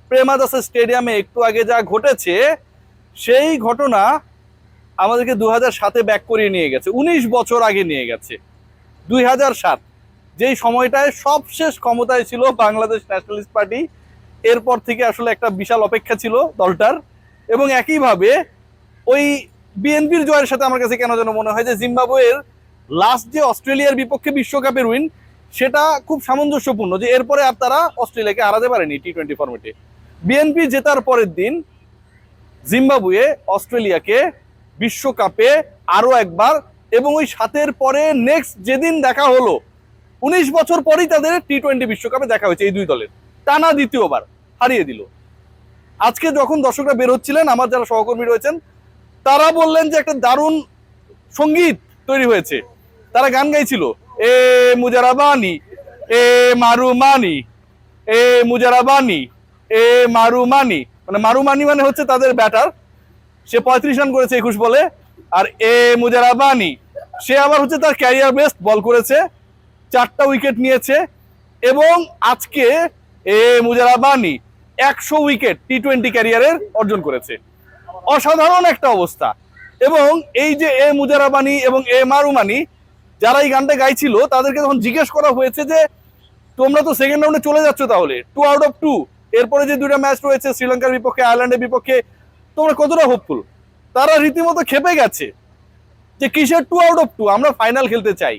প্রেমাদাসা স্টেডিয়ামে একটু আগে যা ঘটেছে, সেই ঘটনা আমাদেরকে 2007-এ ব্যাক করিয়ে নিয়ে গেছে, 19 বছর আগে নিয়ে গেছে। 2007, যেই সময়টায় সবশেষ ক্ষমতায় ছিল বাংলাদেশ ন্যাশনালিস্ট পার্টি। এরপর থেকে আসলে একটা বিশাল অপেক্ষা ছিল দলটার। এবং একইভাবে ওই বিএনপির জয়ের সাথে আমার কাছে কেন যেন মনে হয় যে জিম্বাবুয়ের লাস্ট যে অস্ট্রেলিয়ার বিপক্ষে বিশ্বকাপের উইন, সেটা খুব সামঞ্জস্যপূর্ণ, যে এরপরে আর তারা অস্ট্রেলিয়াকে হারাতে পারেনি টি-20 ফরম্যাটে। বিএনপি জেতার পরের দিন জিম্বাবুয়ে অস্ট্রেলিয়াকে বিশ্বকাপে আরো একবার, এবং ওই 7-এর পরে নেক্সট যেদিন দেখা হলো 19 বছর পরেই তাদের টি-20 বিশ্বকাপে দেখা হয়েছে এই দুই দলের, টানা দ্বিতীয়বার হারিয়ে দিল। আজকে যখন দর্শকরা বের হচ্ছিলেন, আমার যারা সহকর্মী রয়েছেন তারা বললেন যে একটা দারুণ সঙ্গীত তৈরি হয়েছে। তারা গান গাইছিল, এ মুজারাবানি এ মারুমানি, এ মুজারাবানি এ মারুমানি। মানে মারুমানি মানে হচ্ছে তাদের ব্যাটার, সে 35 রান করেছে 21 বলে। আর এ মুজারাবানি, সে আবার হচ্ছে তার ক্যারিয়ার বেস্ট বল করেছে, 4টা উইকেট নিয়েছে। এবং আজকে এ মুজারাবানি 100 উইকেট টি-20 ক্যারিয়ারের অর্জন করেছে। অসাধারণ একটা অবস্থা। এবং এই যে এ মুজারাবানি এবং এ মারুমানি, যারা এই গানটা গাইছিল তাদেরকে যখন জিজ্ঞেস করা হয়েছে যে তোমরা তো সেকেন্ড রাউন্ডে চলে যাচ্ছ, তাহলে 2 আউট অফ 2, এরপরে যে দুইটা ম্যাচ রয়েছে শ্রীলঙ্কার বিপক্ষে, আয়ারল্যান্ডের বিপক্ষে, তোমরা কতটা হোপফুল, তারা রীতিমতো খেপে গেছে যে কিসের 2 আউট অফ 2, আমরা ফাইনাল খেলতে চাই।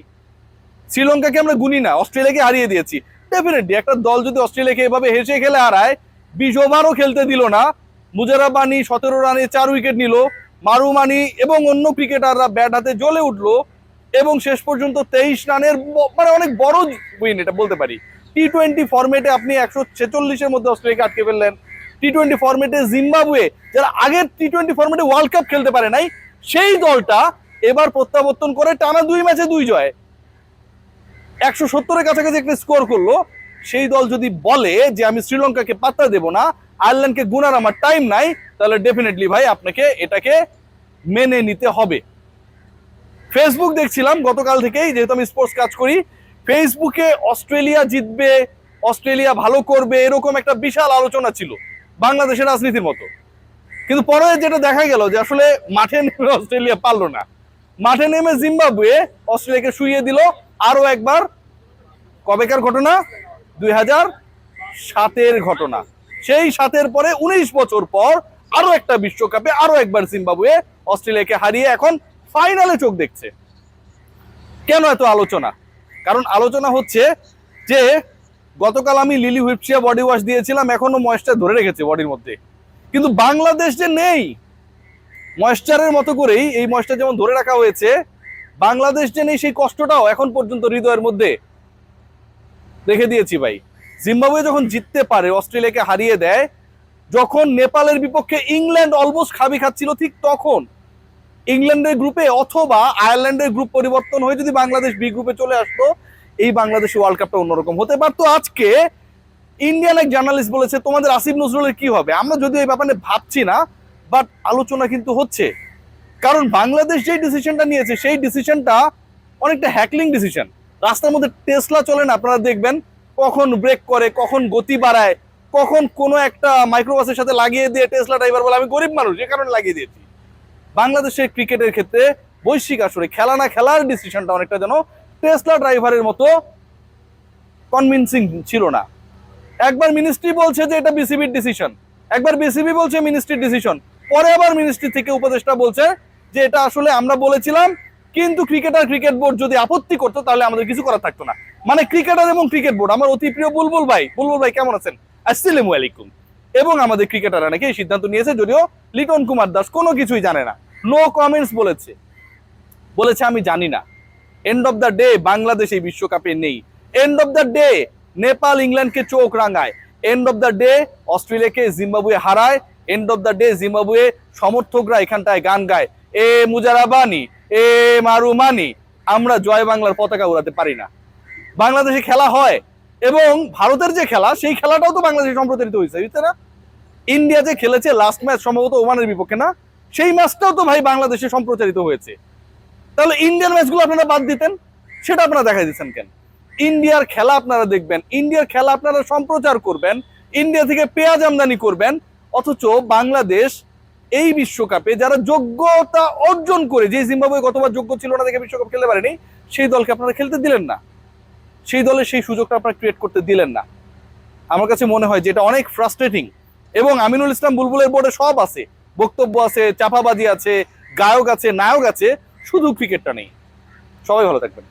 শ্রীলঙ্কাকে আমরা গুনি না, অস্ট্রেলিয়াকে হারিয়ে দিয়েছি। ডেফিনেটলি একটা দল যদি অস্ট্রেলিয়াকে এভাবে হেসে খেলে হারায়, 20 ওভারও খেলতে দিল না, মুজারাবানি 17 রানে 4 উইকেট নিল, মারুমানি এবং অন্য ক্রিকেটাররা ব্যাট হাতে জ্বলে উঠলো, এবং শেষ পর্যন্ত 23 রানের মানে অনেক বড় উইন এটা বলতে পারি। টি-20 ফরম্যাটে আপনি 146-এর মধ্যে অস্ট্রেলিয়াকে আটকে ফেললেন। টি-20 ফরম্যাটে জিম্বাবুয়ে, যারা আগের টি-20 ফরম্যাটে ওয়ার্ল্ড কাপ খেলতে পারে নাই, সেই দলটা এবার প্রত্যাবর্তন করে টানা 2 ম্যাচে 2 জয়, 170-এর কাছাকাছি একটা স্কোর করলো। সেই দল যদি বলে যে আমি শ্রীলঙ্কাকে পাত্তা দেব না, আয়ারল্যান্ডকে গুনার আমার টাইম নাই, তাহলে ডেফিনেটলি ভাই আপনাকে এটাকে মেনে নিতে হবে। ফেসবুক দেখছিলাম গতকাল থেকেই, যেহেতু আমি স্পোর্টস কাজ করি, ফেসবুকে অস্ট্রেলিয়া জিতবে, অস্ট্রেলিয়া ভালো করবে, এরকম একটা বিশাল আলোচনা ছিল বাংলাদেশের রাজনীতির মতো। কিন্তু পরে যেটা দেখা গেল যে আসলে মাঠে নেমে অস্ট্রেলিয়া পারলো না। মাঠে নেমে জিম্বাবুয়ে অস্ট্রেলিয়াকে শুইয়ে দিল আরো একবার। কবেকার ঘটনা? 2007-এর ঘটনা। সেই 7-এর পরে 19 বছর পর আরো একটা বিশ্বকাপে আরো একবার জিম্বাবুয়ে অস্ট্রেলিয়াকে হারিয়ে এখন ফাইনালে চোখ দেখছে। কেন এত আলোচনা? কারণ আলোচনা হচ্ছে যে গতকাল আমি লিলি হুইপশিয়া বডি ওয়াশ দিয়েছিলাম, এখনো ময়েশ্চার ধরে রেখেছে বডির মধ্যে, কিন্তু বাংলাদেশ যে নেই। ময়েশ্চারের মতো করেই এই ময়েশ্চার যেমন ধরে রাখা হয়েছে, বাংলাদেশ যে নেই সেই কষ্টটাও এখন পর্যন্ত হৃদয়ের মধ্যে রেখে দিয়েছি ভাই। জিম্বাবুয়ে যখন জিততে পারে, অস্ট্রেলিয়াকে হারিয়ে দেয়, যখন নেপালের বিপক্ষে ইংল্যান্ড অলমোস্ট খাবি খাচ্ছিল, ঠিক তখন ইংল্যান্ডের গ্রুপে অথবা আয়ারল্যান্ডের গ্রুপ পরিবর্তন হয়ে যদি বাংলাদেশ বি গ্রুপে চলে আসতো, এই বাংলাদেশ ওয়ার্ল্ড কাপটা অন্যরকম হতে পারতো। আজকে ইন্ডিয়ান এক জার্নালিস্ট বলেছে তোমাদের আসিফ নজরুলের কি হবে। আমরা যদিও এই ব্যাপারে ভাবছি না, বাট আলোচনা কিন্তু হচ্ছে। কারণ বাংলাদেশ যেই ডিসিশনটা নিয়েছে, সেই ডিসিশনটা অনেকটা হ্যাকলিং ডিসিশন। রাস্তার মধ্যে টেসলা চলে না, আপনারা দেখবেন কখন ব্রেক করে, কখন গতি বাড়ায়, কখন কোনো একটা মাইক্রোবাসের সাথে লাগিয়ে দিয়ে টেসলা ড্রাইভার বলে আমি গরিব মানুষ, যে কারণে লাগিয়ে দিয়েছি। বাংলাদেশের ক্রিকেটের ক্ষেত্রে বৈশ্বিক আসরে খেলা না খেলার ডিসিশনটা অনেকটা যেন টেসলা ড্রাইভারের মতো কনভিনসিং ছিল না। একবার মিনিস্ট্রি বলছে যে এটা বিসিবির ডিসিশন, একবার বিসিবি বলছে মিনিস্ট্রির ডিসিশন, পরে আবার মিনিস্ট্রি থেকে উপদেষ্টা বলছে যে এটা আসলে আমরা বলেছিলাম, কিন্তু ক্রিকেট বোর্ড যদি আপত্তি করতো তাহলে আমাদের কিছু করার থাকতো না। মানে ক্রিকেটার এবং ক্রিকেট বোর্ড, আমার অতি প্রিয় বুলবুল ভাই কেমন আছেন? আসসালামু আলাইকুম। এবং আমাদের ক্রিকেটাররা নাকি এই সিদ্ধান্ত নিয়েছে, যদিও লিটন কুমার দাস কোনো কিছুই জানে না, নো কমেন্টস বলেছে আমি জানি না। End of the day Bangladesh এই বিশ্বকাপে নেই। End of the day Nepal ইংল্যান্ডকে চোখ রাঙায়। এন্ড অফ দ্য ডে অস্ট্রেলিয়াকে জিম্বাবুয়ে হারায়। End of the day Zimbabwe সমর্থকরা এখানটায় গান গায়, এ মুজারাবানি এ মারুমানি। আমরা জয় বাংলার পতাকা উড়াতে পারি না। বাংলাদেশে খেলা হয়, এবং ভারতের যে খেলা, সেই খেলাটাও তো বাংলাদেশে সম্প্রচারিত হয়েছে, বুঝতে না? ইন্ডিয়া যে খেলেছে লাস্ট ম্যাচ সম্ভবত ওমানের বিপক্ষে না, সেই ম্যাচটাও তো ভাই বাংলাদেশে সম্প্রচারিত হয়েছে। তাহলে ইন্ডিয়ান ম্যাচগুলো আপনারা বাদ দিতেন, সেটা আপনারা দেখাই দিচ্ছেন কেন? ইন্ডিয়ার খেলা আপনারা দেখবেন, ইন্ডিয়ার খেলা আপনারা সম্প্রচার করবেন, ইন্ডিয়া থেকে পেঁয়াজ আমদানি করবেন, অথচ বাংলাদেশ এই বিশ্বকাপে যারা যোগ্যতা অর্জন করে, যে জিম্বাবুয়ে গতবার যোগ্য ছিল না দেখে বিশ্বকাপ খেলতে পারেনি, সেই দলকে আপনারা খেলতে দিলেন না, সেই দলের সেই সুযোগটা আপনারা ক্রিয়েট করতে দিলেন না। আমার কাছে মনে হয় যে এটা অনেক ফ্রাস্ট্রেটিং। এবং আমিনুল ইসলাম বুলবুলের বোর্ডে সব আছে, বক্তব্য আছে, চাপাবাজি আছে, গায়ক আছে, নায়ক আছে, শুধু ক্রিকেটটা নেই। সবাই ভালো থাকবেন।